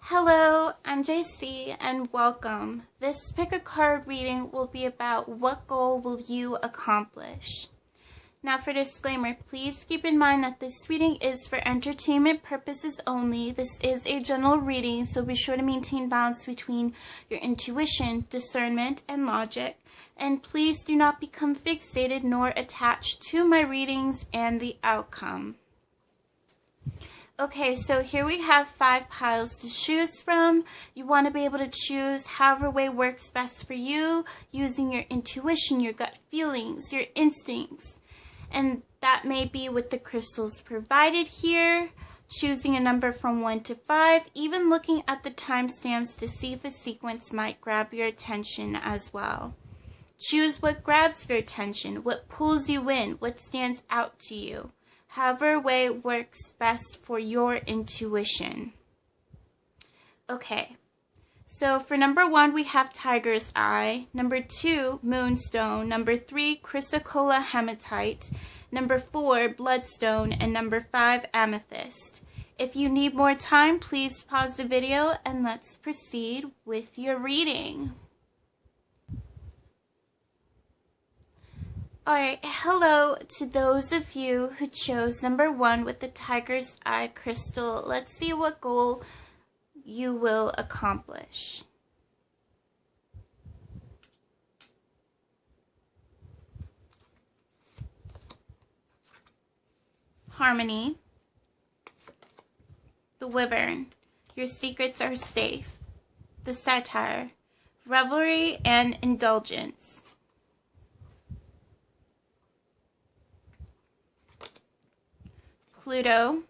Hello, I'm JC and welcome. This PickACard reading will be about what goal will you accomplish. Now for disclaimer, please keep in mind that this reading is for entertainment purposes only. This is a general reading, so be sure to maintain balance between your intuition, discernment, and logic. And please do not become fixated nor attached to my readings and the outcome. Okay, so here we have 5 piles to choose from. You want to be able to choose however way works best for you, using your intuition, your gut feelings, your instincts. And that may be with the crystals provided here, choosing a number from 1 to 5, even looking at the timestamps to see if a sequence might grab your attention as well. Choose what grabs your attention, what pulls you in, what stands out to you. However way works best for your intuition. Okay, so for number 1, we have Tiger's Eye. Number 2, Moonstone. Number 3, Chrysocolla Hematite. Number 4, Bloodstone. And number 5, Amethyst. If you need more time, please pause the video and let's proceed with your reading. Alright, hello to those of you who chose number 1 with the Tiger's Eye crystal. Let's see what goal you will accomplish. Harmony. The Wyvern. Your secrets are safe. The Satire. Revelry and indulgence. Pluto,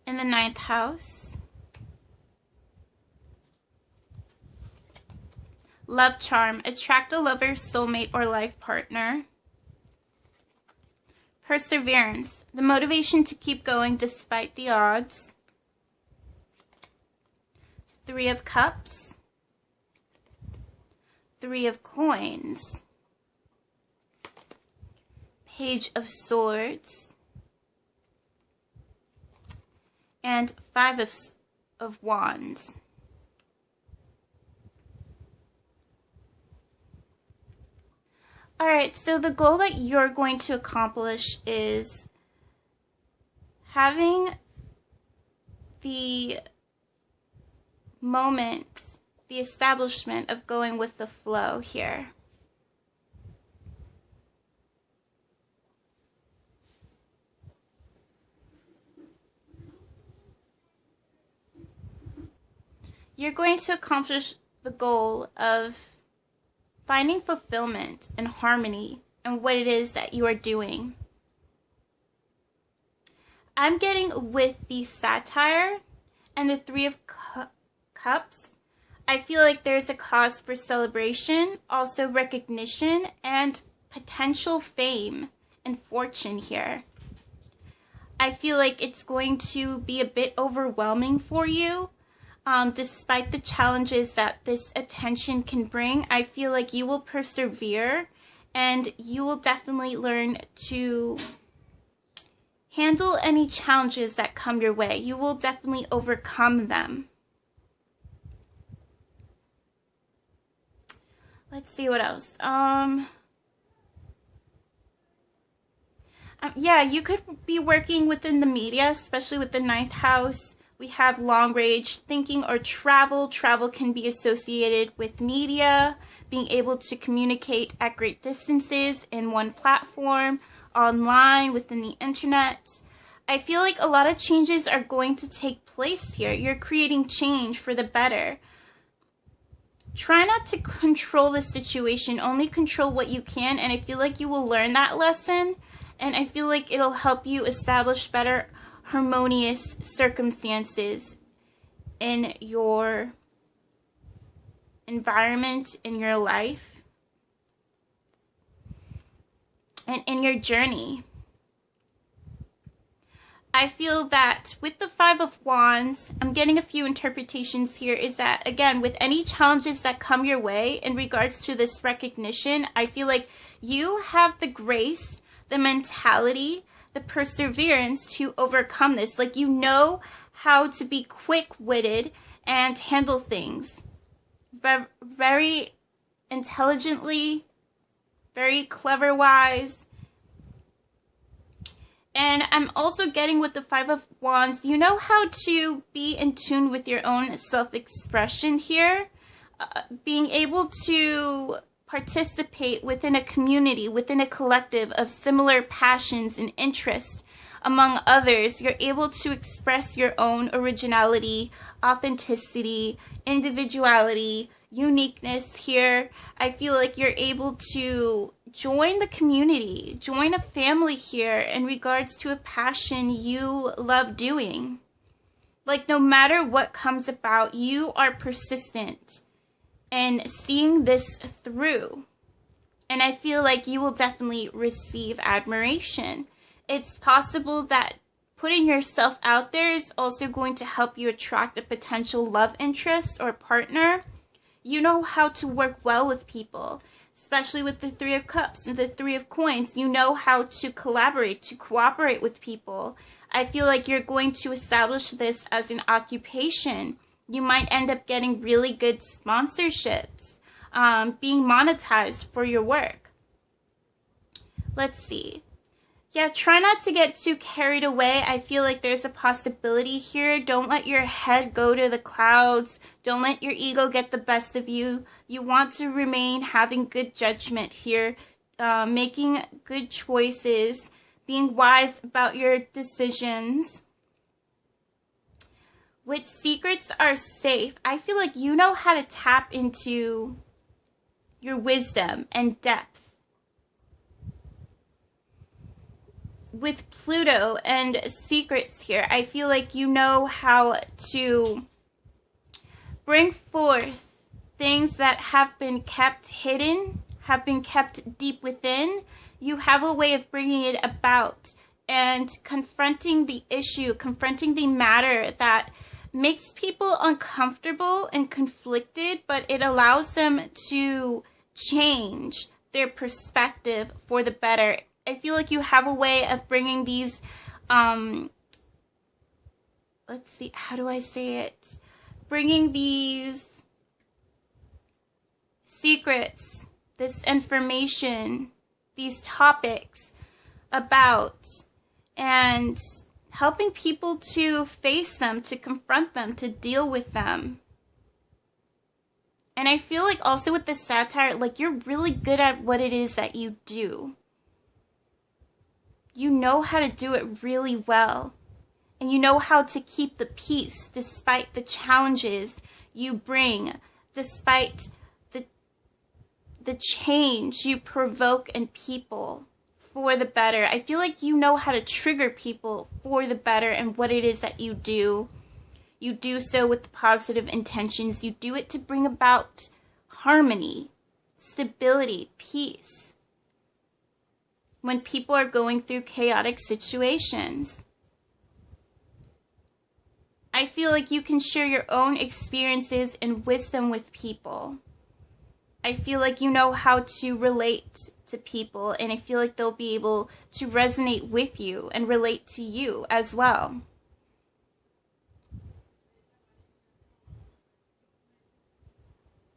in the 9th house, Love Charm, attract a lover, soulmate, or life partner. Perseverance, the motivation to keep going despite the odds. 3 of Cups, 3 of Coins, Page of Swords, and 5 of Wands. Alright, so the goal that you're going to accomplish is having the moment, the establishment of going with the flow here. You're going to accomplish the goal of finding fulfillment and harmony in what it is that you are doing. I'm getting with the Satire and the 3 of Cups. I feel like there's a cause for celebration, also recognition, and potential fame and fortune here. I feel like it's going to be a bit overwhelming for you. Despite the challenges that this attention can bring, I feel like you will persevere and you will definitely learn to handle any challenges that come your way. You will definitely overcome them. Let's see what else. Yeah, you could be working within the media, especially with the 9th house. We have long range thinking or travel. Travel can be associated with media, being able to communicate at great distances in one platform, online, within the internet. I feel like a lot of changes are going to take place here. You're creating change for the better. Try not to control the situation, only control what you can, and I feel like you will learn that lesson, and I feel like it'll help you establish better harmonious circumstances in your environment, in your life, and in your journey. I feel that with the Five of Wands, I'm getting a few interpretations here, is that, again, with any challenges that come your way in regards to this recognition, I feel like you have the grace, the mentality, the perseverance to overcome this. Like, you know how to be quick-witted and handle things very intelligently, very clever-wise. And I'm also getting with the Five of Wands, you know how to be in tune with your own self-expression here. Being able to participate within a community, within a collective of similar passions and interests among others. You're able to express your own originality, authenticity, individuality, uniqueness here. I feel like you're able to join the community, join a family here in regards to a passion you love doing. Like, no matter what comes about, you are persistent and seeing this through. And I feel like you will definitely receive admiration. It's possible that putting yourself out there is also going to help you attract a potential love interest or partner. You know how to work well with people, especially with the Three of Cups and the Three of Coins. You know how to collaborate, to cooperate with people. I feel like you're going to establish this as an occupation. You might end up getting really good sponsorships, being monetized for your work. Let's see. Yeah, try not to get too carried away. I feel like there's a possibility here. Don't let your head go to the clouds. Don't let your ego get the best of you. You want to remain having good judgment here, making good choices, being wise about your decisions. With secrets are safe, I feel like you know how to tap into your wisdom and depth. With Pluto and secrets here, I feel like you know how to bring forth things that have been kept hidden, have been kept deep within. You have a way of bringing it about and confronting the issue, confronting the matter that makes people uncomfortable and conflicted, but it allows them to change their perspective for the better. I feel like you have a way of bringing these, let's see, how do I say it? Bringing these secrets, this information, these topics about, and helping people to face them, to confront them, to deal with them. And I feel like also with the satire, like, you're really good at what it is that you do. You know how to do it really well. And you know how to keep the peace despite the challenges you bring, despite the change you provoke in people for the better. I feel like you know how to trigger people for the better and what it is that you do. You do so with positive intentions. You do it to bring about harmony, stability, peace when people are going through chaotic situations. I feel like you can share your own experiences and wisdom with people. I feel like you know how to relate to people, and I feel like they'll be able to resonate with you and relate to you as well.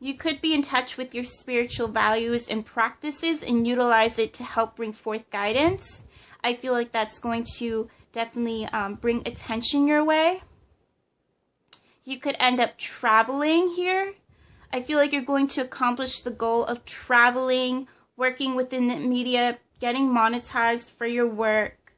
You could be in touch with your spiritual values and practices and utilize it to help bring forth guidance. I feel like that's going to definitely bring attention your way. You could end up traveling here. I feel like you're going to accomplish the goal of traveling, working within the media, getting monetized for your work.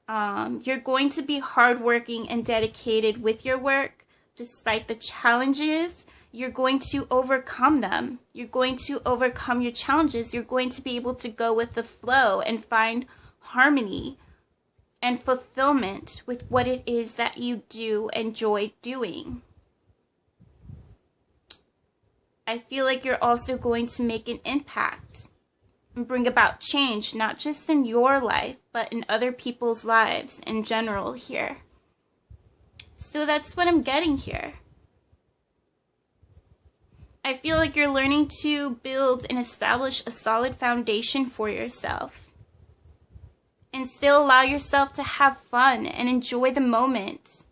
You're going to be hardworking and dedicated with your work despite the challenges. You're going to overcome them. You're going to overcome your challenges. You're going to be able to go with the flow and find harmony and fulfillment with what it is that you do enjoy doing. I feel like you're also going to make an impact and bring about change, not just in your life, but in other people's lives in general here. So that's what I'm getting here. I feel like you're learning to build and establish a solid foundation for yourself. And still allow yourself to have fun and enjoy the moment.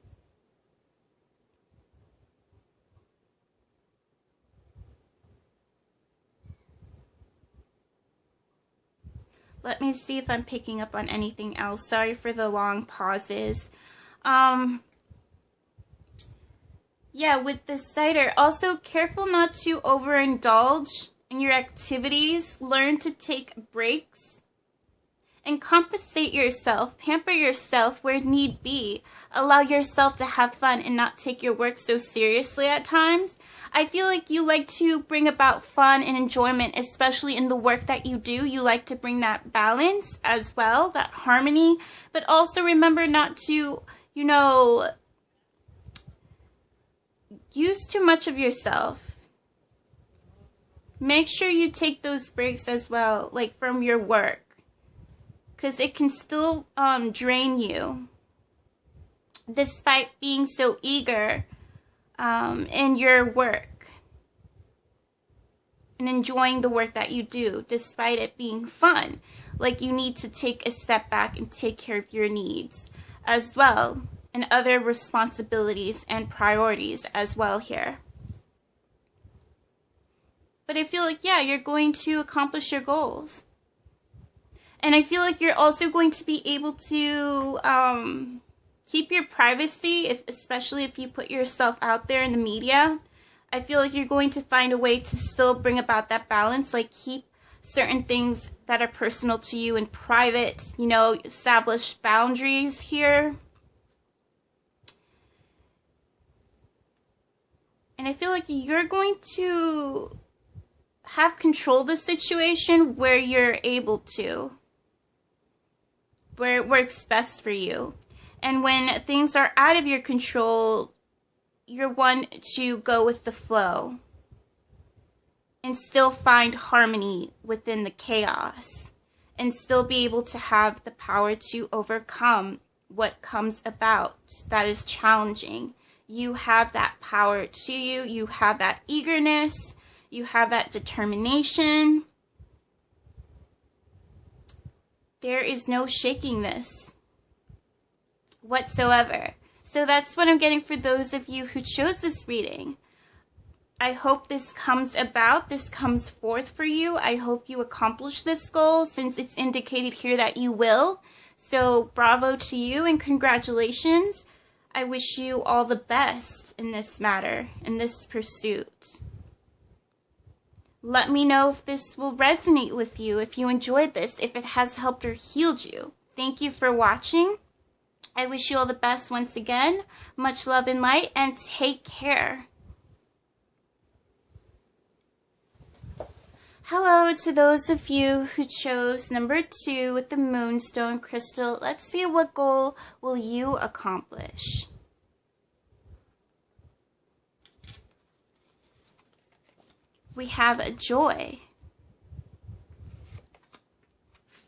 Let me see if I'm picking up on anything else. Sorry for the long pauses. Yeah, with the cider, also careful not to overindulge in your activities. Learn to take breaks and compensate yourself. Pamper yourself where need be. Allow yourself to have fun and not take your work so seriously at times. I feel like you like to bring about fun and enjoyment, especially in the work that you do. You like to bring that balance as well, that harmony. But also remember not to, you know, use too much of yourself. Make sure you take those breaks as well, like from your work. Because it can still drain you. Despite being so eager in your work and enjoying the work that you do, despite it being fun. Like, you need to take a step back and take care of your needs as well, and other responsibilities and priorities as well here. But I feel like, yeah, you're going to accomplish your goals. And I feel like you're also going to be able to keep your privacy, especially if you put yourself out there in the media. I feel like you're going to find a way to still bring about that balance, like keep certain things that are personal to you in private, you know, establish boundaries here. And I feel like you're going to have control of the situation where you're able to, where it works best for you. And when things are out of your control, you're one to go with the flow and still find harmony within the chaos and still be able to have the power to overcome what comes about that is challenging. You have that power to you. You have that eagerness. You have that determination. There is no shaking this whatsoever. So that's what I'm getting for those of you who chose this reading. I hope this comes about, this comes forth for you. I hope you accomplish this goal, since it's indicated here that you will. So bravo to you and congratulations. I wish you all the best in this matter, in this pursuit. Let me know if this will resonate with you, if you enjoyed this, if it has helped or healed you. Thank you for watching. I wish you all the best once again. Much love and light, and take care. Hello to those of you who chose number 2 with the Moonstone crystal. Let's see what goal will you accomplish. We have joy.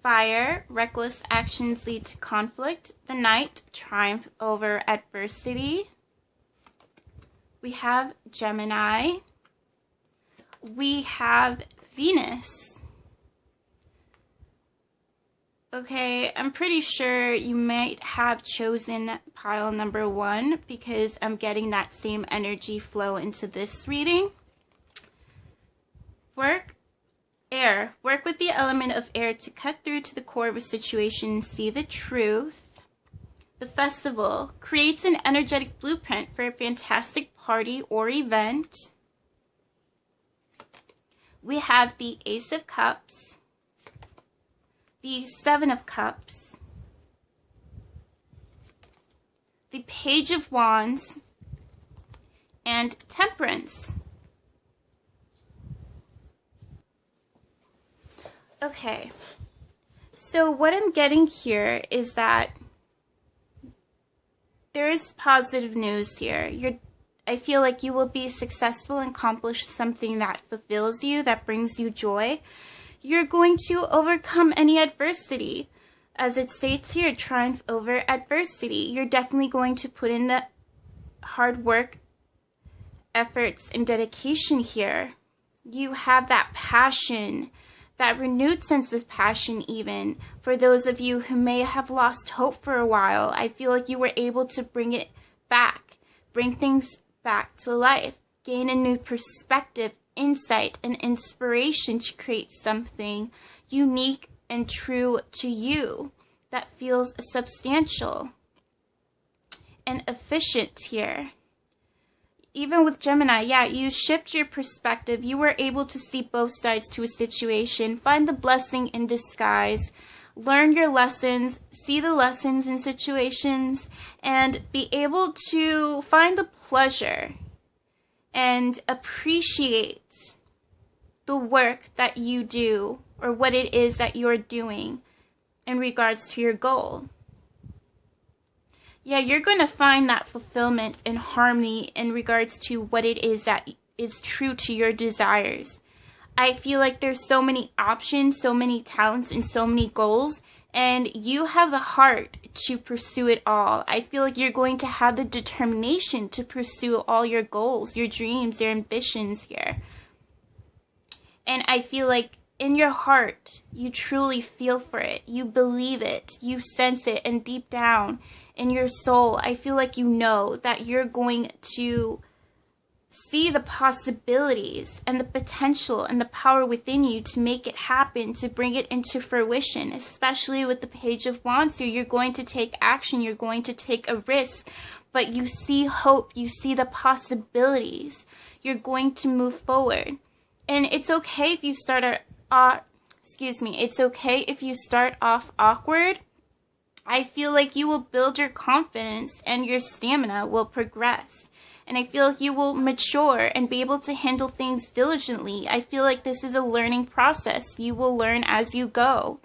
Fire, reckless actions lead to conflict. The Knight, triumph over adversity. We have Gemini. We have Venus. Okay, I'm pretty sure you might have chosen pile number 1 because I'm getting that same energy flow into this reading. Work. Air. Work with the element of air to cut through to the core of a situation and see the truth. The Festival creates an energetic blueprint for a fantastic party or event. We have the Ace of Cups, the Seven of Cups, the Page of Wands, and Temperance. Okay, so what I'm getting here is that there is positive news here. I feel like you will be successful and accomplish something that fulfills you, that brings you joy. you're going to overcome any adversity. As it states here, triumph over adversity. You're definitely going to put in the hard work, efforts, and dedication here. You have that passion, that renewed sense of passion even. For those of you who may have lost hope for a while, I feel like you were able to bring it back, bring things back to life, gain a new perspective, insight, and inspiration to create something unique and true to you that feels substantial and efficient here. Even with Gemini, yeah, you shift your perspective. You were able to see both sides to a situation, find the blessing in disguise, learn your lessons, see the lessons in situations, and be able to find the pleasure and appreciate the work that you do or what it is that you're doing in regards to your goal. Yeah, you're going to find that fulfillment and harmony in regards to what it is that is true to your desires. I feel like there's so many options, so many talents, and so many goals, and you have the heart to pursue it all. I feel like you're going to have the determination to pursue all your goals, your dreams, your ambitions here. And I feel like in your heart, you truly feel for it. You believe it. You sense it. And deep down in your soul, I feel like you know that you're going to see the possibilities and the potential and the power within you to make it happen, to bring it into fruition, especially with the Page of Wands here. You're going to take action. You're going to take a risk, but you see hope. You see the possibilities. You're going to move forward. And it's okay if you it's okay if you start off awkward. I feel like you will build your confidence and your stamina will progress. And I feel like you will mature and be able to handle things diligently. I feel like this is a learning process. You will learn as you go.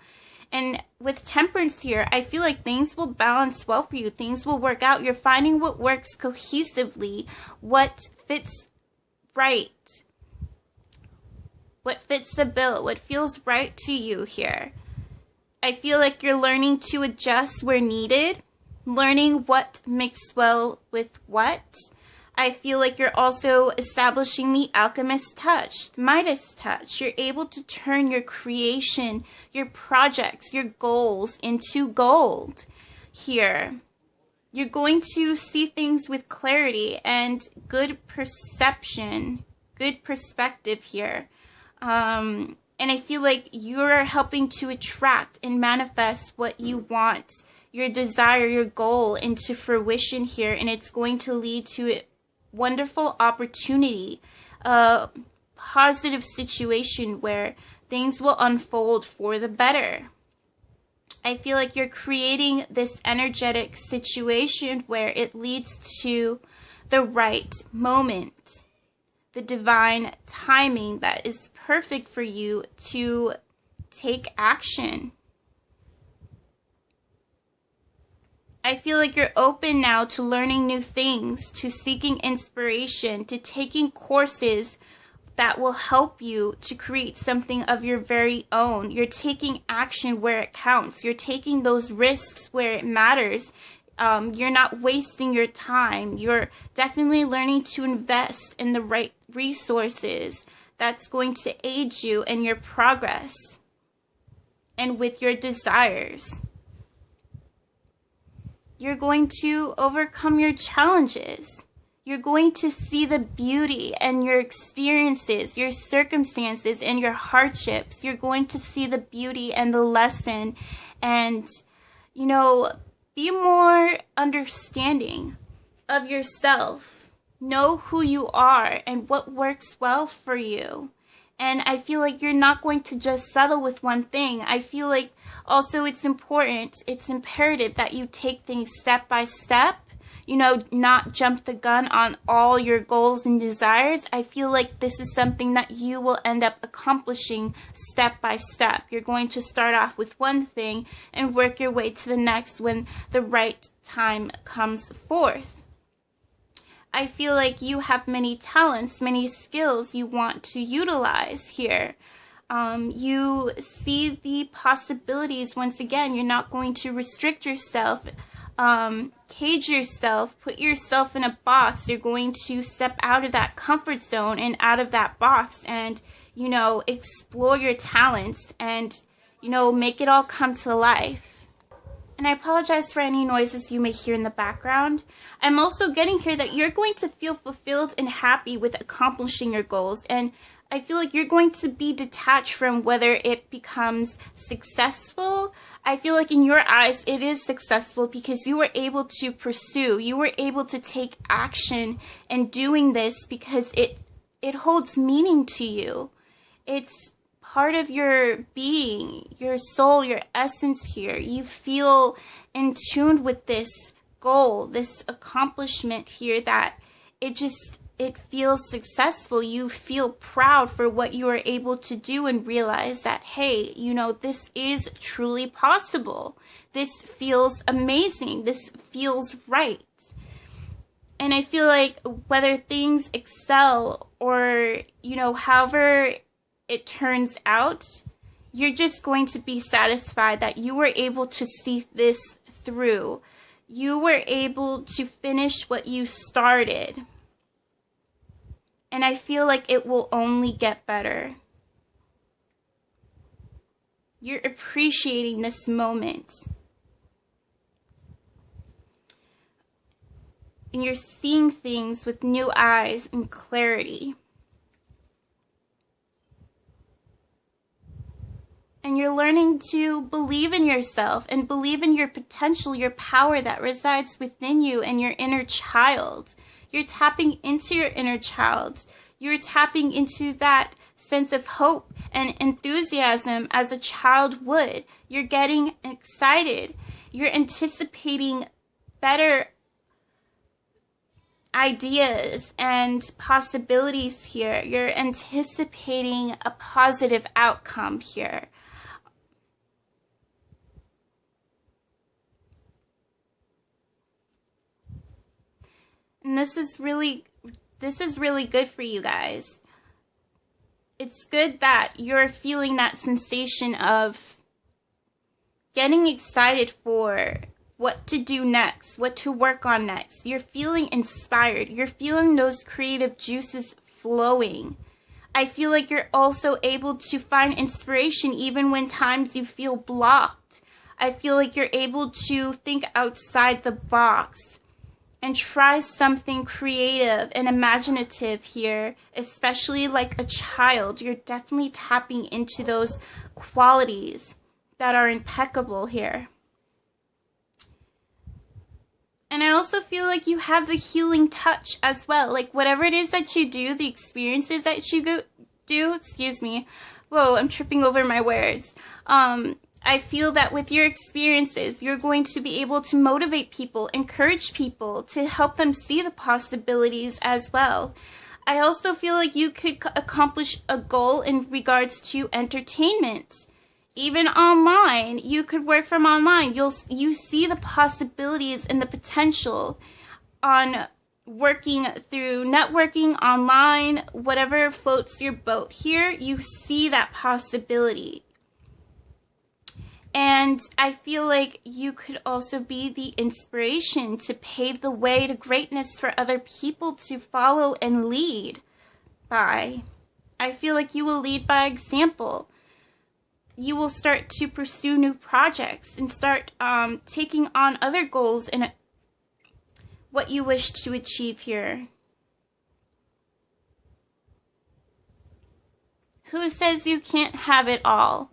And with Temperance here, I feel like things will balance well for you. Things will work out. You're finding what works cohesively, what fits right, what fits the bill, what feels right to you here. I feel like you're learning to adjust where needed, learning what mixes well with what. I feel like you're also establishing the Alchemist touch, the Midas touch. You're able to turn your creation, your projects, your goals into gold here. You're going to see things with clarity and good perception, good perspective here. And I feel like you're helping to attract and manifest what you want, your desire, your goal into fruition here. And it's going to lead to a wonderful opportunity, a positive situation where things will unfold for the better. I feel like you're creating this energetic situation where it leads to the right moment, the divine timing that is perfect for you to take action. I feel like you're open now to learning new things, to seeking inspiration, to taking courses that will help you to create something of your very own. You're taking action where it counts. You're taking those risks where it matters. You're not wasting your time. You're definitely learning to invest in the right resources that's going to aid you in your progress and with your desires. You're going to overcome your challenges. You're going to see the beauty in your experiences, your circumstances, and your hardships. You're going to see the beauty and the lesson and, you know, be more understanding of yourself. Know who you are and what works well for you. And I feel like you're not going to just settle with one thing. I feel like also it's important, it's imperative that you take things step by step. You know, not jump the gun on all your goals and desires. I feel like this is something that you will end up accomplishing step by step. You're going to start off with one thing and work your way to the next when the right time comes forth. I feel like you have many talents, many skills you want to utilize here. You see the possibilities. Once again, you're not going to restrict yourself, cage yourself, put yourself in a box. You're going to step out of that comfort zone and out of that box and, you know, explore your talents and, you know, make it all come to life. And I apologize for any noises you may hear in the background. I'm also getting here that you're going to feel fulfilled and happy with accomplishing your goals. And I feel like you're going to be detached from whether it becomes successful. I feel like in your eyes it is successful because you were able to pursue, you were able to take action in doing this because it holds meaning to you. It's part of your being, your soul, your essence here. You feel in tune with this goal, this accomplishment here, that it feels successful. You feel proud for what you are able to do and realize that, hey, you know, this is truly possible. This feels amazing. This feels right. And I feel like whether things excel or, you know, however it turns out, you're just going to be satisfied that you were able to see this through. You were able to finish what you started. And I feel like it will only get better. You're appreciating this moment. And you're seeing things with new eyes and clarity. And you're learning to believe in yourself and believe in your potential, your power that resides within you and your inner child. You're tapping into your inner child. You're tapping into that sense of hope and enthusiasm as a child would. You're getting excited. You're anticipating better ideas and possibilities here. You're anticipating a positive outcome here. And this is really good for you guys. It's good that you're feeling that sensation of getting excited for what to do next, what to work on next. You're feeling inspired. You're feeling those creative juices flowing. I feel like you're also able to find inspiration even when times you feel blocked. I feel like you're able to think outside the box and try something creative and imaginative here, especially like a child. You're definitely tapping into those qualities that are impeccable here. And I also feel like you have the healing touch as well. Like whatever it is that you do, the experiences that you do, excuse me. Whoa, I'm tripping over my words. I feel that with your experiences, you're going to be able to motivate people, encourage people, to help them see the possibilities as well. I also feel like you could accomplish a goal in regards to entertainment. Even online, you could work from online. You see the possibilities and the potential on working through networking online, whatever floats your boat here, you see that possibility. And I feel like you could also be the inspiration to pave the way to greatness for other people to follow and lead by. I feel like you will lead by example. You will start to pursue new projects and start taking on other goals and what you wish to achieve here. Who says you can't have it all?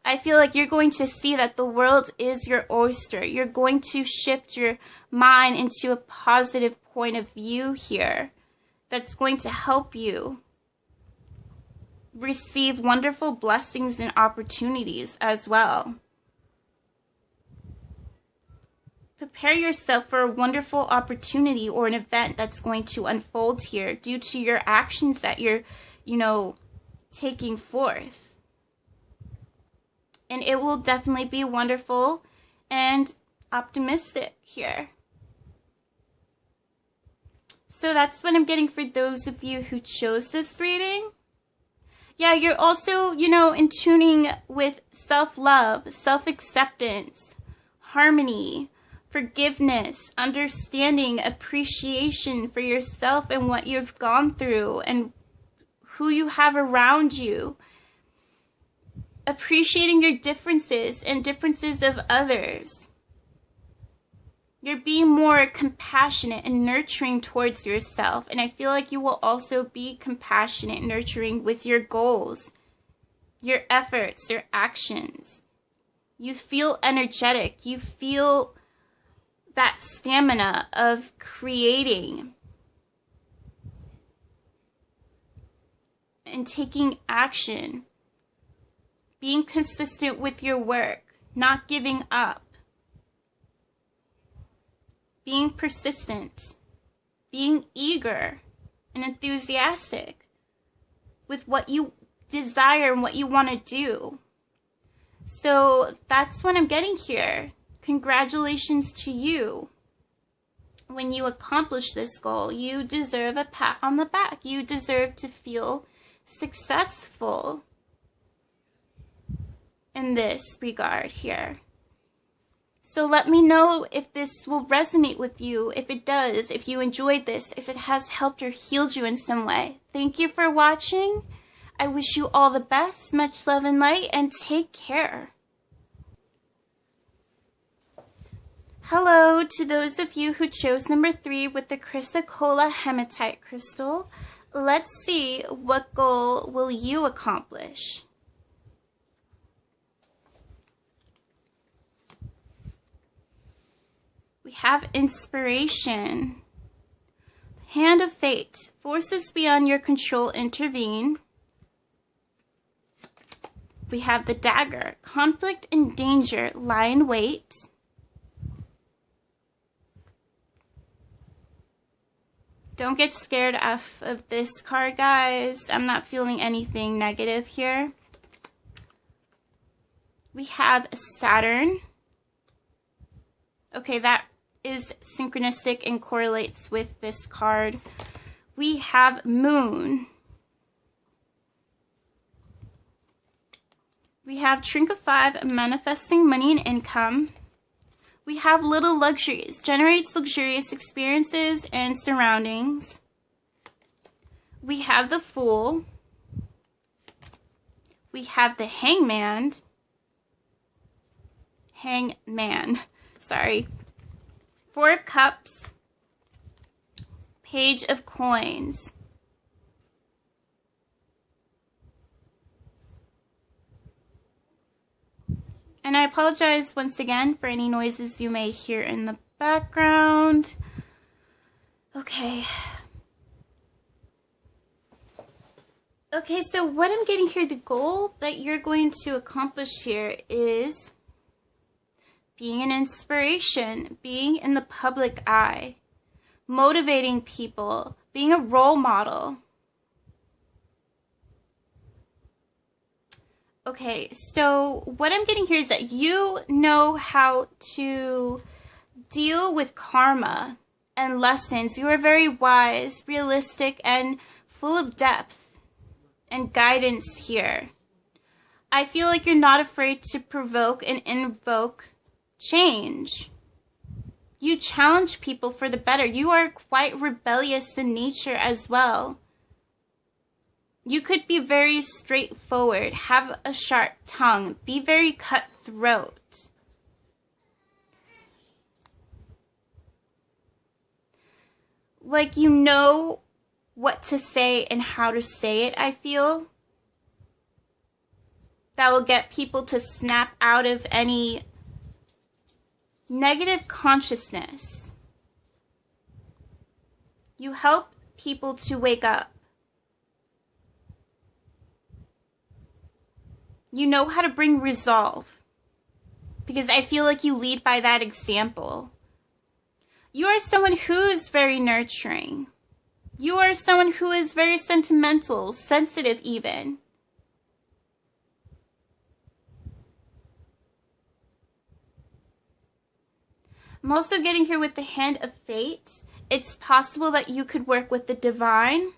I feel like you're going to see that the world is your oyster. You're going to shift your mind into a positive point of view here that's going to help you receive wonderful blessings and opportunities as well. Prepare yourself for a wonderful opportunity or an event that's going to unfold here due to your actions that you're, taking forth. And it will definitely be wonderful and optimistic here. So that's what I'm getting for those of you who chose this reading. Yeah, you're also, you know, in tuning with self-love, self-acceptance, harmony, forgiveness, understanding, appreciation for yourself and what you've gone through and who you have around you. Appreciating your differences and differences of others. You're being more compassionate and nurturing towards yourself. And I feel like you will also be compassionate, nurturing with your goals, your efforts, your actions. You feel energetic. You feel that stamina of creating and taking action. Being consistent with your work, not giving up. Being persistent, being eager and enthusiastic with what you desire and what you want to do. So that's what I'm getting here. Congratulations to you. When you accomplish this goal, you deserve a pat on the back. You deserve to feel successful in this regard here. So let me know if this will resonate with you, if it does, if you enjoyed this, if it has helped or healed you in some way. Thank you for watching. I wish you all the best, much love and light, and take care. Hello to those of you who chose number 3 with the Chrysocolla Hematite crystal. Let's see, what goal will you accomplish? We have inspiration. Hand of fate. Forces beyond your control intervene. We have the dagger. Conflict and danger lie in wait. Don't get scared off of this card, guys. I'm not feeling anything negative here. We have Saturn. Okay, that is synchronistic and correlates with this card. We have Moon. We have Trinket of 5, manifesting money and income. We have Little Luxuries, generates luxurious experiences and surroundings. We have the Fool. We have the Hangman. Sorry. 4 of Cups. Page of Coins. And I apologize once again for any noises you may hear in the background. Okay. Okay, so what I'm getting here, the goal that you're going to accomplish here is being an inspiration, being in the public eye, motivating people, being a role model. Okay, so what I'm getting here is that you know how to deal with karma and lessons. You are very wise, realistic, and full of depth and guidance here. I feel like you're not afraid to provoke and invoke change. You challenge people for the better. You are quite rebellious in nature as well. You could be very straightforward, have a sharp tongue, be very cutthroat. Like you know what to say and how to say it, I feel. That will get people to snap out of any negative consciousness. You help people to wake up. You know how to bring resolve, because I feel like you lead by that example. You are someone who is very nurturing. You are someone who is very sentimental, sensitive even. I'm also getting here with the Hand of Fate. It's possible that you could work with the divine.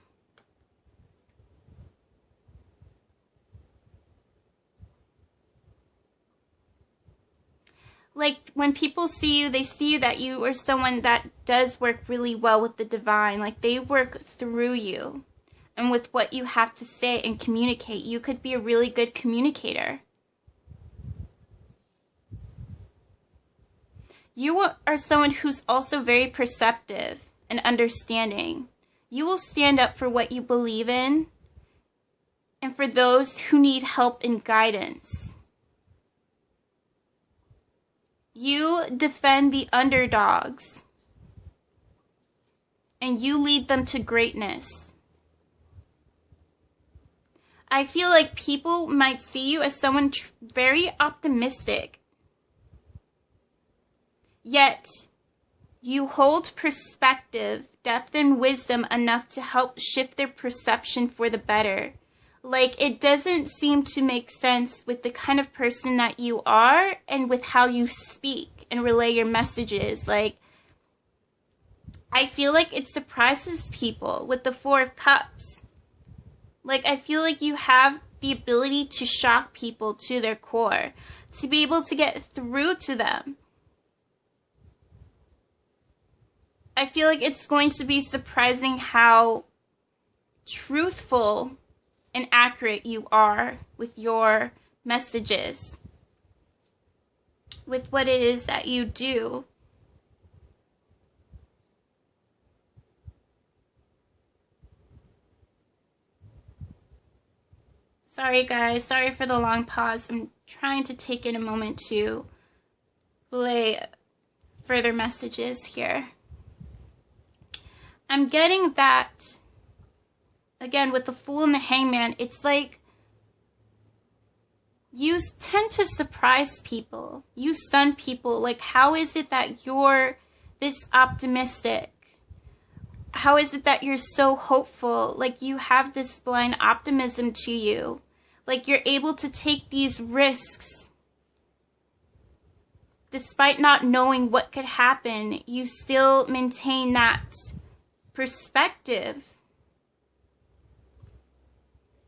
Like, when people see you, they see that you are someone that does work really well with the divine. Like, they work through you and with what you have to say and communicate. You could be a really good communicator. You are someone who's also very perceptive and understanding. You will stand up for what you believe in and for those who need help and guidance. You defend the underdogs, and you lead them to greatness. I feel like people might see you as someone very optimistic, yet you hold perspective, depth, and wisdom enough to help shift their perception for the better. Like, it doesn't seem to make sense with the kind of person that you are and with how you speak and relay your messages. Like, I feel like it surprises people with the Four of Cups. Like, I feel like you have the ability to shock people to their core, to be able to get through to them. I feel like it's going to be surprising how truthful and accurate you are with your messages, with what it is that you do. Sorry guys, sorry for the long pause. I'm trying to take in a moment to relay further messages here. I'm getting that, again, with the Fool and the Hangman, it's like you tend to surprise people. You stun people. Like, how is it that you're this optimistic? How is it that you're so hopeful? Like, you have this blind optimism to you. Like, you're able to take these risks. Despite not knowing what could happen, you still maintain that perspective.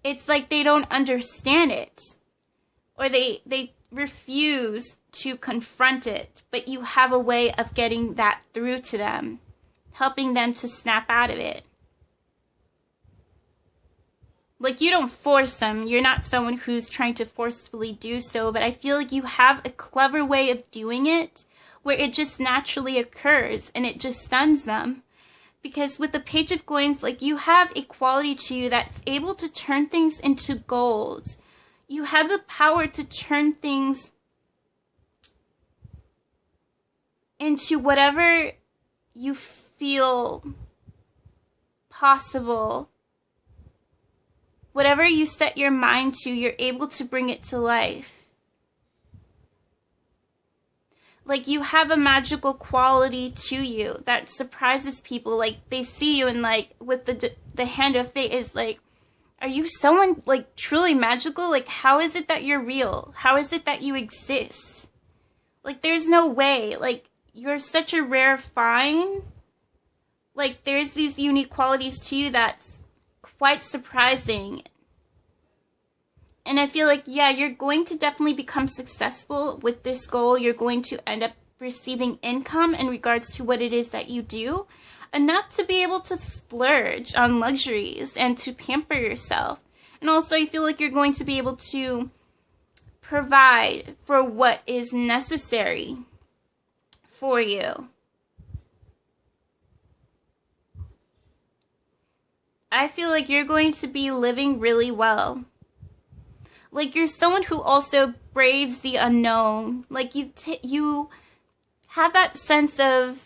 It's like they don't understand it, or they refuse to confront it, but you have a way of getting that through to them, helping them to snap out of it. Like, you don't force them. You're not someone who's trying to forcefully do so, but I feel like you have a clever way of doing it where it just naturally occurs and it just stuns them. Because with the Page of Coins, like, you have a quality to you that's able to turn things into gold. You have the power to turn things into whatever you feel possible. Whatever you set your mind to, you're able to bring it to life. Like, you have a magical quality to you that surprises people. Like, they see you and, like, with the Hand of Fate is like, are you someone, like, truly magical? Like, how is it that you're real? How is it that you exist? Like, there's no way. Like, you're such a rare find. Like, there's these unique qualities to you that's quite surprising. And I feel like, yeah, you're going to definitely become successful with this goal. You're going to end up receiving income in regards to what it is that you do, enough to be able to splurge on luxuries and to pamper yourself. And also, I feel like you're going to be able to provide for what is necessary for you. I feel like you're going to be living really well. Like, you're someone who also braves the unknown. Like, you have that sense of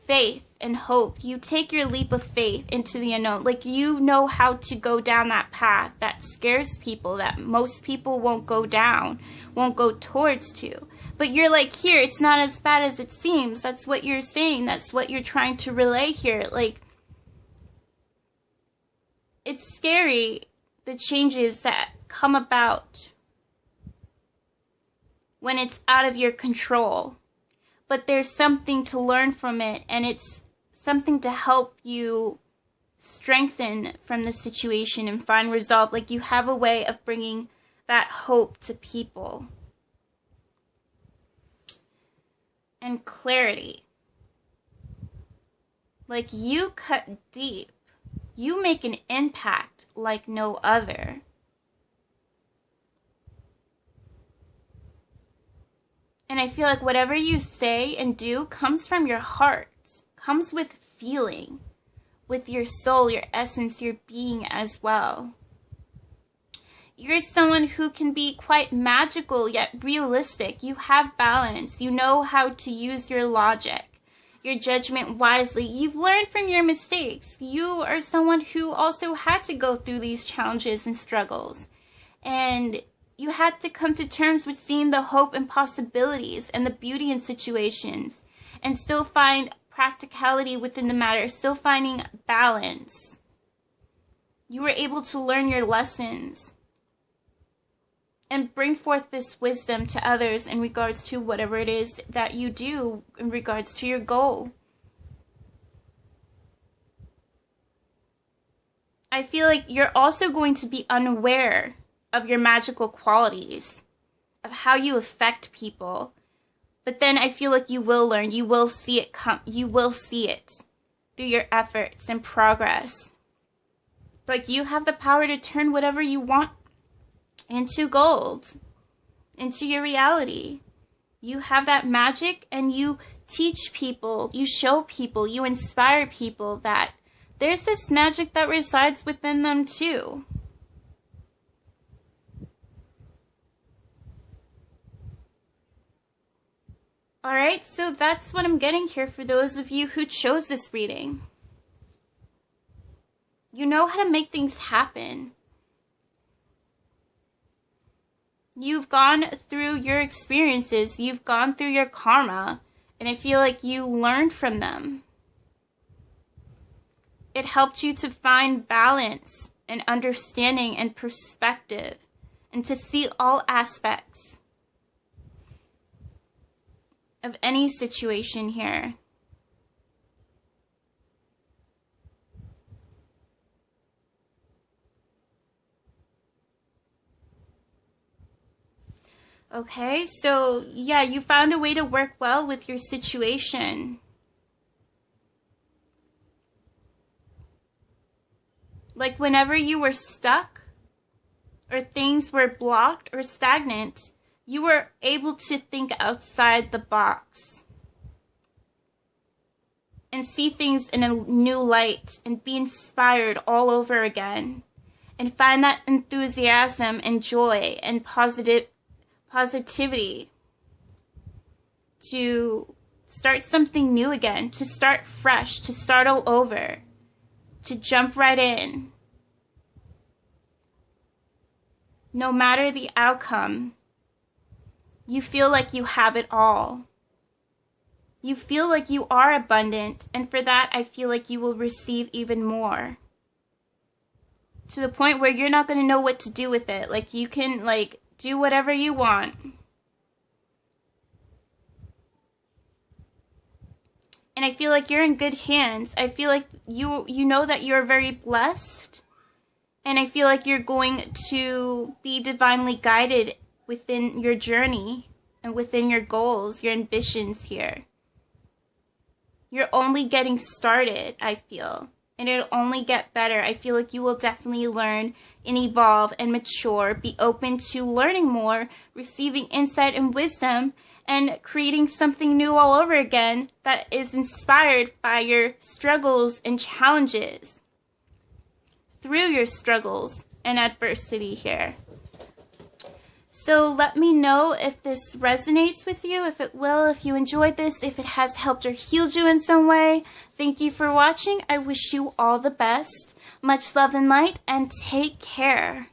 faith and hope. You take your leap of faith into the unknown. Like, you know how to go down that path that scares people, that most people won't go down, won't go towards to. But you're like, here, it's not as bad as it seems. That's what you're saying. That's what you're trying to relay here. Like, it's scary, the changes that come about when it's out of your control, but there's something to learn from it, and it's something to help you strengthen from the situation and find resolve. Like, you have a way of bringing that hope to people. and clarity. Like, you cut deep. You make an impact like no other. And I feel like whatever you say and do comes from your heart, comes with feeling, with your soul, your essence, your being as well. You're someone who can be quite magical yet realistic. You have balance. You know how to use your logic, your judgment wisely. You've learned from your mistakes. You are someone who also had to go through these challenges and struggles. And you had to come to terms with seeing the hope and possibilities and the beauty in situations and still find practicality within the matter, still finding balance. You were able to learn your lessons and bring forth this wisdom to others in regards to whatever it is that you do in regards to your goal. I feel like you're also going to be unaware of your magical qualities, of how you affect people. But then I feel like you will learn, you will see it you will see it through your efforts and progress. Like, you have the power to turn whatever you want into gold, into your reality. You have that magic, and you teach people, you show people, you inspire people that there's this magic that resides within them too. Alright, so that's what I'm getting here for those of you who chose this reading. You know how to make things happen. You've gone through your experiences, you've gone through your karma, and I feel like you learned from them. It helped you to find balance and understanding and perspective, and to see all aspects of any situation here. Okay, so yeah, you found a way to work well with your situation. Like, whenever you were stuck or things were blocked or stagnant, you were able to think outside the box and see things in a new light and be inspired all over again and find that enthusiasm and joy and positivity to start something new again, to start fresh, to start all over, to jump right in. No matter the outcome, you feel like you have it all. You feel like you are abundant, and for that, I feel like you will receive even more. To the point where you're not going to know what to do with it. Like, you can, like, do whatever you want. And I feel like you're in good hands. I feel like you know that you're very blessed. And I feel like you're going to be divinely guided within your journey and within your goals, your ambitions here. You're only getting started, I feel. And it'll only get better. I feel like you will definitely learn and evolve and mature, be open to learning more, receiving insight and wisdom, and creating something new all over again that is inspired by your struggles and challenges. Through your struggles and adversity here. So let me know if this resonates with you, if it will, if you enjoyed this, if it has helped or healed you in some way. Thank you for watching. I wish you all the best. Much love and light, and take care.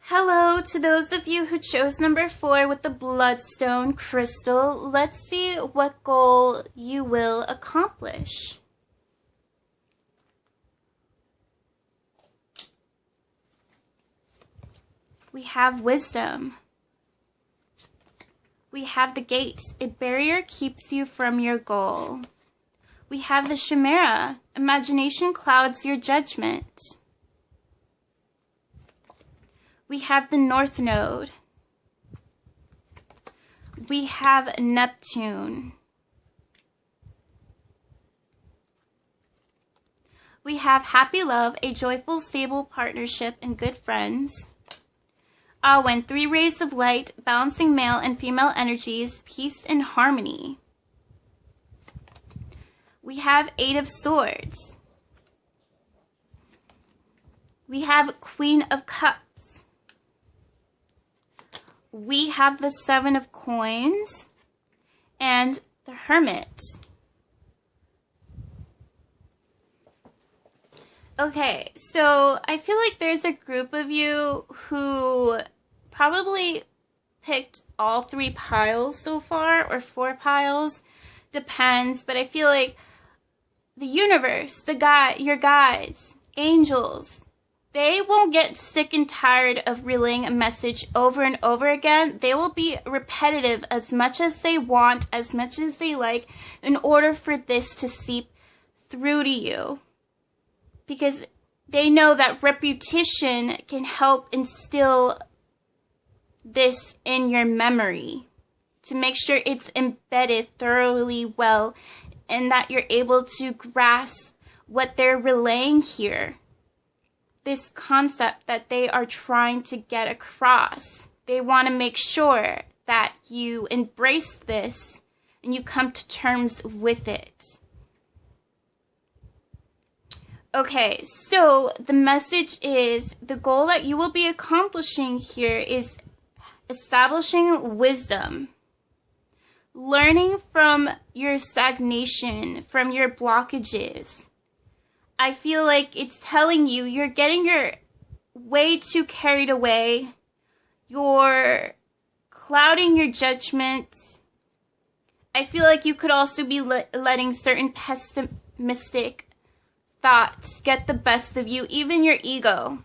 Hello to those of you who chose number 4 with the Bloodstone crystal. Let's see what goal you will accomplish. We have wisdom. We have the gate. A barrier keeps you from your goal. We have the chimera. Imagination clouds your judgment. We have the north node. we have Neptune. We have happy love, a joyful, stable partnership, and good friends. When 3 rays of light, balancing male and female energies, peace and harmony. We have 8 of Swords. We have Queen of Cups. We have the 7 of Coins and the Hermit. Okay, so I feel like there's a group of you who probably picked all 3 piles so far, or 4 piles, depends, but I feel like the universe, your guides, angels, they won't get sick and tired of relaying a message over and over again. They will be repetitive as much as they want, as much as they like, in order for this to seep through to you. Because they know that repetition can help instill this in your memory to make sure it's embedded thoroughly well and that you're able to grasp what they're relaying here. This concept that they are trying to get across. They want to make sure that you embrace this and you come to terms with it. Okay, so the message is, the goal that you will be accomplishing here is establishing wisdom, learning from your stagnation, from your blockages. I feel like it's telling you you're getting your way too carried away, you're clouding your judgment. I feel like you could also be letting certain pessimistic thoughts get the best of you, even your ego.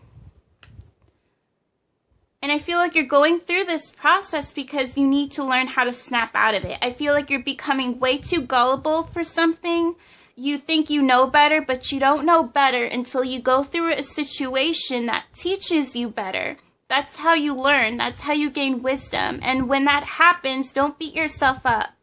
And I feel like you're going through this process because you need to learn how to snap out of it. I feel like you're becoming way too gullible for something. You think you know better, but you don't know better until you go through a situation that teaches you better. That's how you learn. That's how you gain wisdom. And when that happens, don't beat yourself up.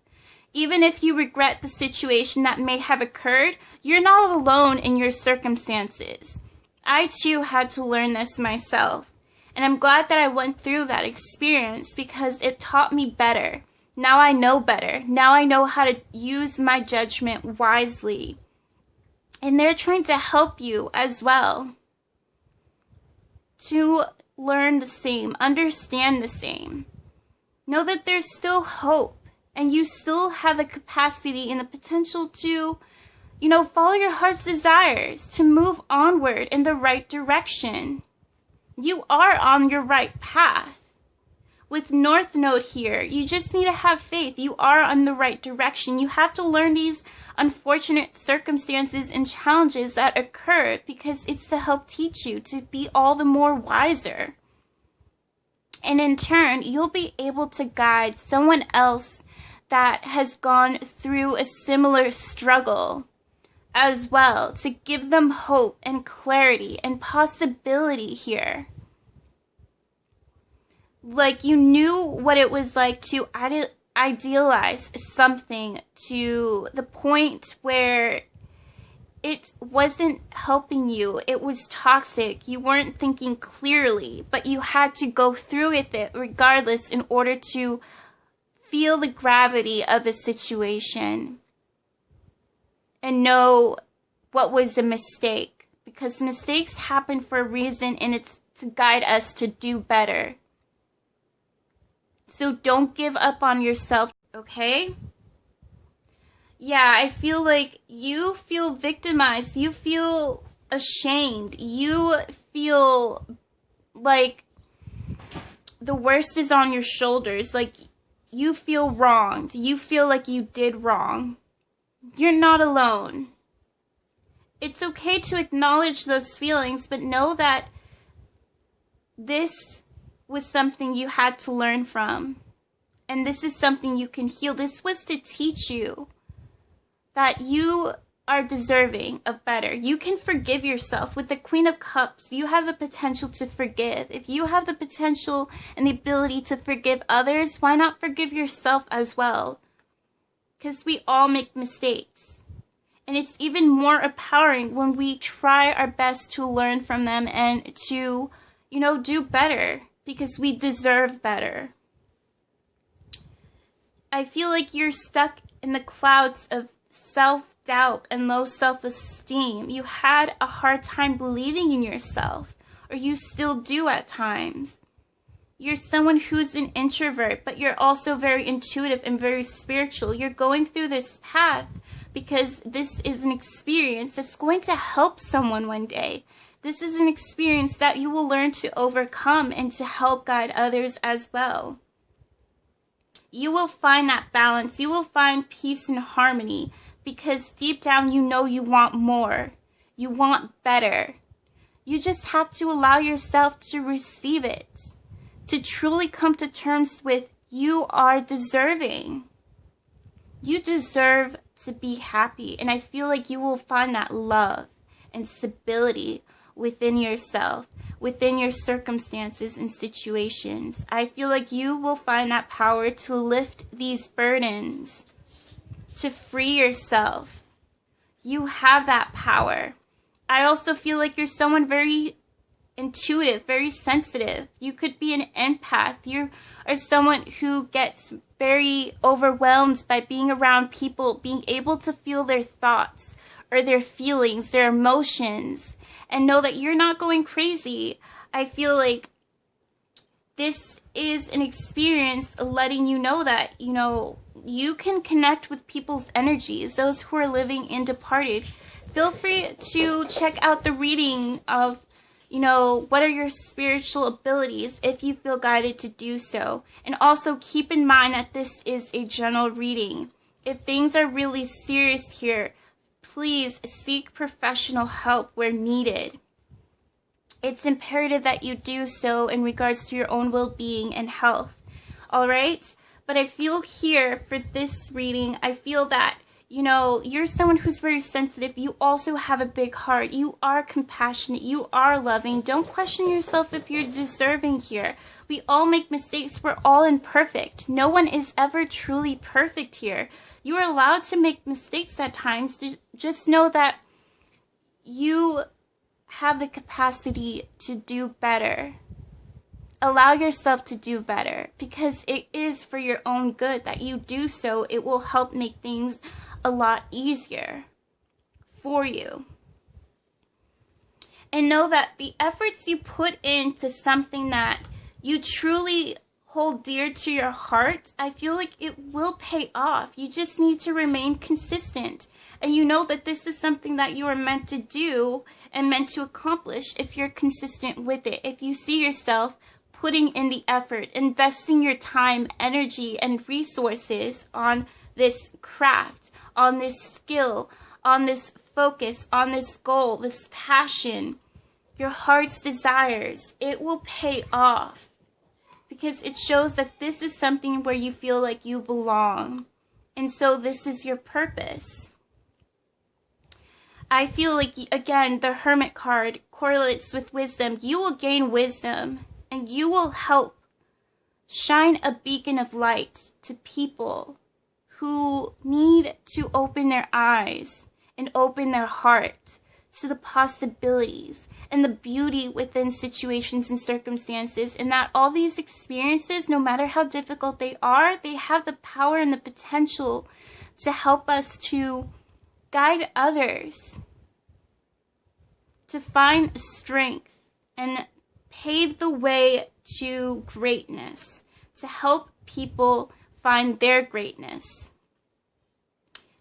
Even if you regret the situation that may have occurred, you're not alone in your circumstances. I too had to learn this myself. And I'm glad that I went through that experience because it taught me better. Now I know better. Now I know how to use my judgment wisely. And they're trying to help you as well to learn the same, understand the same. Know that there's still hope. And you still have the capacity and the potential to, follow your heart's desires, to move onward in the right direction. You are on your right path. With North Node here, you just need to have faith. You are on the right direction. You have to learn these unfortunate circumstances and challenges that occur because it's to help teach you to be all the more wiser. And in turn, you'll be able to guide someone else that has gone through a similar struggle as well, to give them hope and clarity and possibility here. Like you knew what it was like to idealize something to the point where it wasn't helping you. It was toxic. You weren't thinking clearly, but you had to go through with it regardless in order to feel the gravity of the situation and know what was a mistake, because mistakes happen for a reason and it's to guide us to do better. So don't give up on yourself, okay? Yeah, I feel like you feel victimized, you feel ashamed, you feel like the worst is on your shoulders, like you feel wronged. You feel like you did wrong. You're not alone. It's okay to acknowledge those feelings, but know that this was something you had to learn from. And this is something you can heal. This was to teach you that you are deserving of better. You can forgive yourself. With the Queen of Cups, you have the potential to forgive. If you have the potential and the ability to forgive others, why not forgive yourself as well? Because we all make mistakes. And it's even more empowering when we try our best to learn from them and to, do better, because we deserve better. I feel like you're stuck in the clouds of self-doubt and low self-esteem. You had a hard time believing in yourself, or you still do at times. You're someone who's an introvert, but you're also very intuitive and very spiritual. You're going through this path because this is an experience that's going to help someone one day. This is an experience that you will learn to overcome and to help guide others as well. You will find that balance. You will find peace and harmony, because deep down you know you want more. You want better. You just have to allow yourself to receive it, to truly come to terms with you are deserving. You deserve to be happy, and I feel like you will find that love and stability within yourself, within your circumstances and situations. I feel like you will find that power to lift these burdens, to free yourself. You have that power. I also feel like you're someone very intuitive, very sensitive. You could be an empath. You are someone who gets very overwhelmed by being around people, being able to feel their thoughts or their feelings, their emotions, and know that you're not going crazy. I feel like this is an experience letting you know that, you can connect with people's energies, those who are living and departed. Feel free to check out the reading of, what are your spiritual abilities if you feel guided to do so. And also keep in mind that this is a general reading. If things are really serious here, please seek professional help where needed. It's imperative that you do so in regards to your own well-being and health. All right? But I feel here for this reading, I feel that, you're someone who's very sensitive. You also have a big heart. You are compassionate. You are loving. Don't question yourself if you're deserving here. We all make mistakes. We're all imperfect. No one is ever truly perfect here. You are allowed to make mistakes at times. Just know that you have the capacity to do better. Allow yourself to do better, because it is for your own good that you do so. It will help make things a lot easier for you. And know that the efforts you put into something that you truly hold dear to your heart, I feel like it will pay off. You just need to remain consistent. And you know that this is something that you are meant to do and meant to accomplish if you're consistent with it. If you see yourself putting in the effort, investing your time, energy, and resources on this craft, on this skill, on this focus, on this goal, this passion, your heart's desires, it will pay off, because it shows that this is something where you feel like you belong. And so this is your purpose. I feel like, again, the Hermit card correlates with wisdom. You will gain wisdom, and you will help shine a beacon of light to people who need to open their eyes and open their heart to the possibilities and the beauty within situations and circumstances, and that all these experiences, no matter how difficult they are, they have the power and the potential to help us to guide others, to find strength and pave the way to greatness, to help people find their greatness,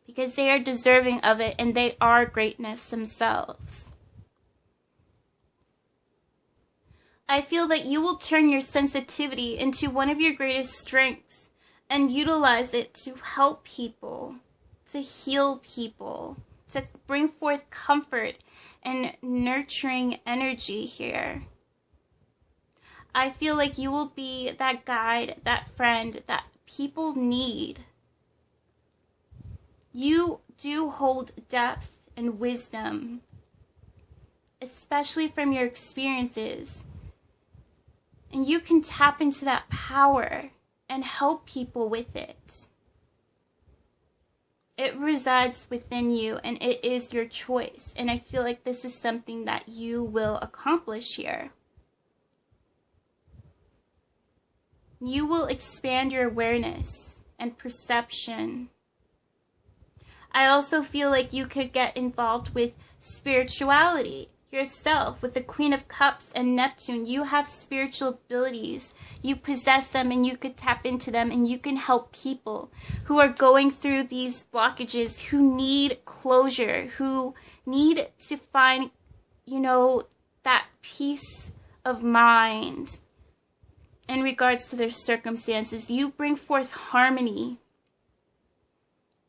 because they are deserving of it and they are greatness themselves. I feel that you will turn your sensitivity into one of your greatest strengths and utilize it to help people, to heal people, to bring forth comfort and nurturing energy here. I feel like you will be that guide, that friend that people need. You do hold depth and wisdom, especially from your experiences. And you can tap into that power and help people with it. It resides within you, and it is your choice. And I feel like this is something that you will accomplish here. You will expand your awareness and perception. I also feel like you could get involved with spirituality yourself. With the Queen of Cups and Neptune, you have spiritual abilities. You possess them, and you could tap into them, and you can help people who are going through these blockages, who need closure, who need to find, you know, that peace of mind in regards to their circumstances. You bring forth harmony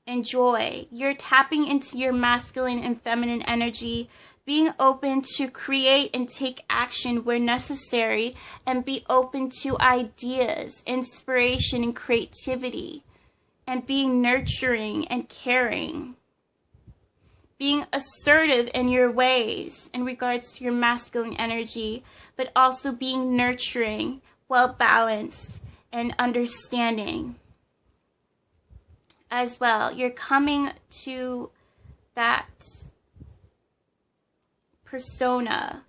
and joy. You're tapping into your masculine and feminine energy, being open to create and take action where necessary, and be open to ideas, inspiration, and creativity, and being nurturing and caring. Being assertive in your ways in regards to your masculine energy, but also being nurturing, well-balanced, and understanding as well. You're coming to that persona,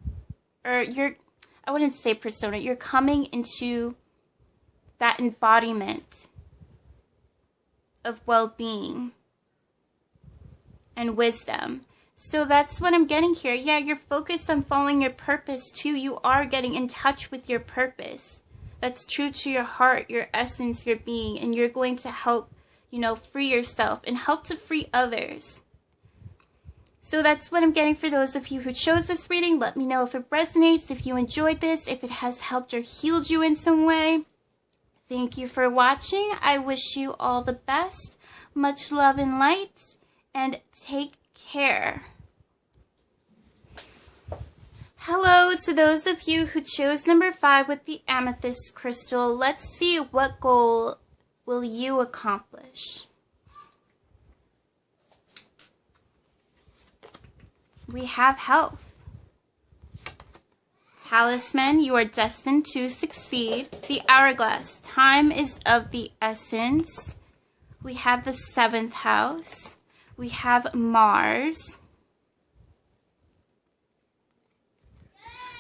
or I wouldn't say persona, you're coming into that embodiment of well-being and wisdom. So that's what I'm getting here. Yeah, you're focused on following your purpose too. You are getting in touch with your purpose. That's true to your heart, your essence, your being, and you're going to help, you know, free yourself and help to free others. So that's what I'm getting for those of you who chose this reading. Let me know if it resonates, if you enjoyed this, if it has helped or healed you in some way. Thank you for watching. I wish you all the best. Much love and light, and take care. Hello to those of you who chose number 5 with the Amethyst crystal. Let's see, what goal will you accomplish? We have health. Talisman, you are destined to succeed. The Hourglass, time is of the essence. We have the 7th house. We have Mars.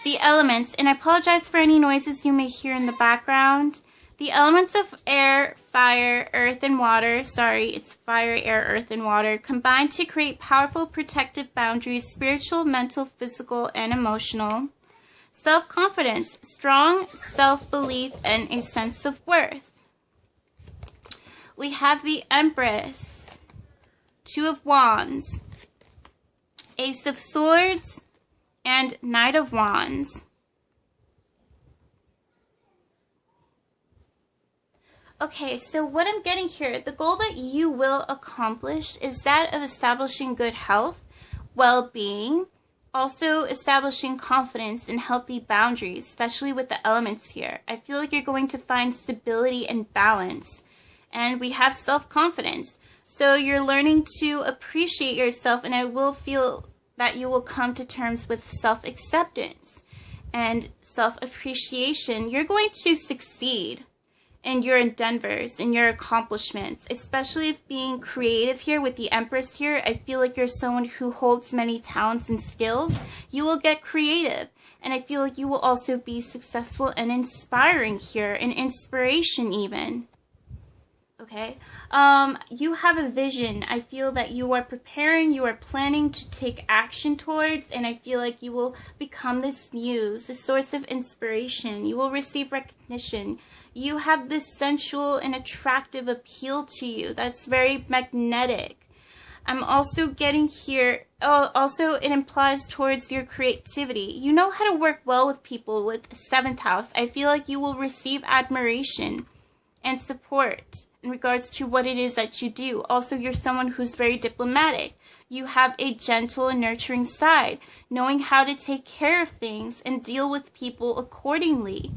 The elements, and I apologize for any noises you may hear in the background. The elements of air, fire, earth, and water, sorry, it's fire, air, earth, and water, combine to create powerful protective boundaries, spiritual, mental, physical, and emotional. Self-confidence, strong self-belief, and a sense of worth. We have the Empress, 2 of Wands, Ace of Swords, and Knight of Wands. Okay, so what I'm getting here, the goal that you will accomplish is that of establishing good health, well-being, also establishing confidence and healthy boundaries, especially with the elements here. I feel like you're going to find stability and balance. And we have self-confidence. So you're learning to appreciate yourself, and I will feel that you will come to terms with self-acceptance and self-appreciation. You're going to succeed in your endeavors, in your accomplishments, especially if being creative here with the Empress here. I feel like you're someone who holds many talents and skills. You will get creative, and I feel like you will also be successful and inspiring here, and inspiration even. Okay, you have a vision. I feel that you are preparing, you are planning to take action towards, and I feel like you will become this muse, the source of inspiration. You will receive recognition. You have this sensual and attractive appeal to you that's very magnetic. I'm also getting here, also it implies towards your creativity. You know how to work well with people with 7th house. I feel like you will receive admiration and support in regards to what it is that you do. Also, you're someone who's very diplomatic. You have a gentle and nurturing side, knowing how to take care of things and deal with people accordingly.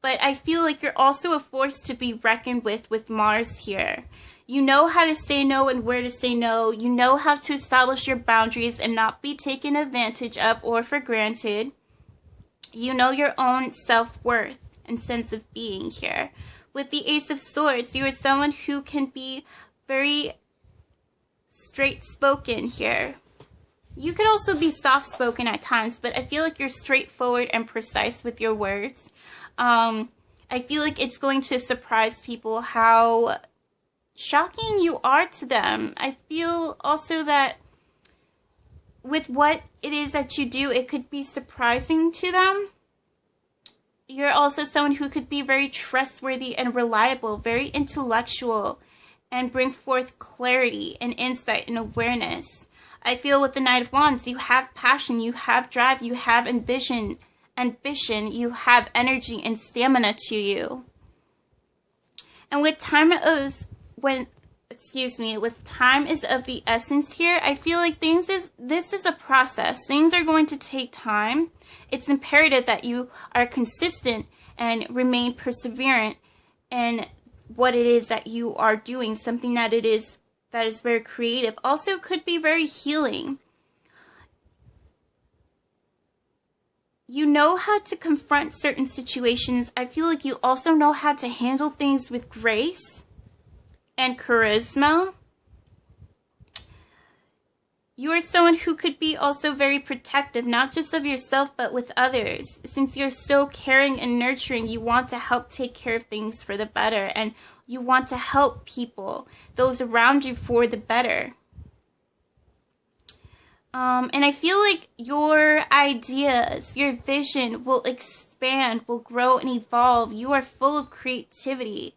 But I feel like you're also a force to be reckoned with Mars here. You know how to say no and where to say no. You know how to establish your boundaries and not be taken advantage of or for granted. You know your own self-worth and sense of being here. With the Ace of Swords, you are someone who can be very straight-spoken here. You could also be soft-spoken at times, but I feel like you're straightforward and precise with your words. I feel like it's going to surprise people how shocking you are to them. I feel also that with what it is that you do, it could be surprising to them. You're also someone who could be very trustworthy and reliable, very intellectual, and bring forth clarity and insight and awareness. I feel with the Knight of Wands, you have passion, you have drive, you have ambition, you have energy and stamina to you. And with time is of the essence here, I feel like this is a process. Things are going to take time. It's imperative that you are consistent and remain perseverant in what it is that you are doing, something that is very creative. Also could be very healing. You know how to confront certain situations. I feel like you also know how to handle things with grace and charisma. You are someone who could be also very protective, not just of yourself, but with others. Since you're so caring and nurturing, you want to help take care of things for the better, and you want to help people, those around you, for the better. And I feel like your ideas, your vision will expand, will grow and evolve. You are full of creativity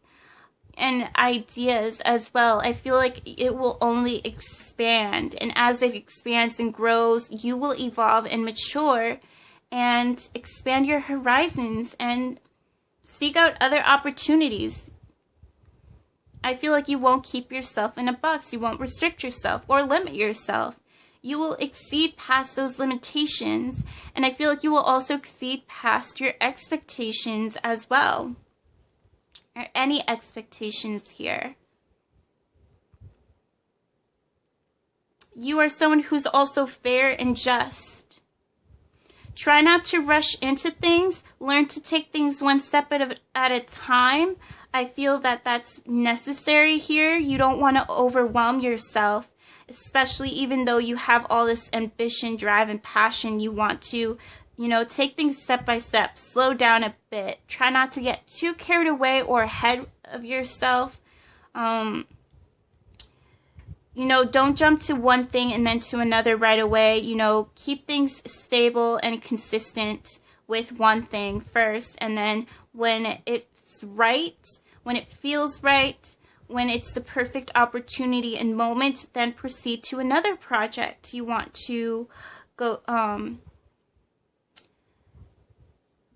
and ideas as well. I feel like it will only expand. And as it expands and grows, you will evolve and mature and expand your horizons and seek out other opportunities. I feel like you won't keep yourself in a box. You won't restrict yourself or limit yourself. You will exceed past those limitations, and I feel like you will also exceed past your expectations as well, or any expectations here. You are someone who's also fair and just. Try not to rush into things. Learn to take things one step at a time. I feel that that's necessary here. You don't want to overwhelm yourself, especially even though you have all this ambition, drive, and passion. You want to, take things step by step. Slow down a bit. Try not to get too carried away or ahead of yourself. Don't jump to one thing and then to another right away. Keep things stable and consistent with one thing first. And then when it's right, when it feels right, when it's the perfect opportunity and moment, then proceed to another project you want to go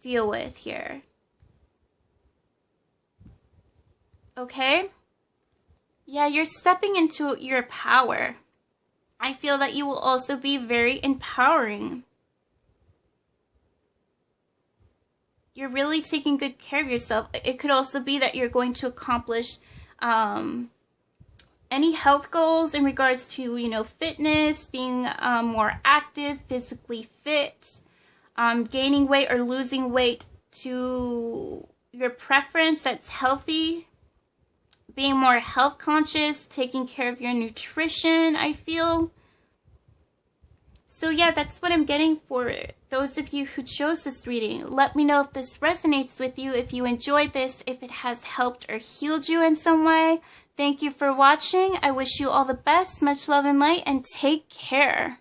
deal with here. Okay? Yeah, you're stepping into your power. I feel that you will also be very empowering. You're really taking good care of yourself. It could also be that you're going to accomplish any health goals in regards to, fitness, being more active, physically fit, gaining weight or losing weight to your preference that's healthy, being more health conscious, taking care of your nutrition, I feel. So yeah, that's what I'm getting for those of you who chose this reading. Let me know if this resonates with you, if you enjoyed this, if it has helped or healed you in some way. Thank you for watching. I wish you all the best, much love and light, and take care.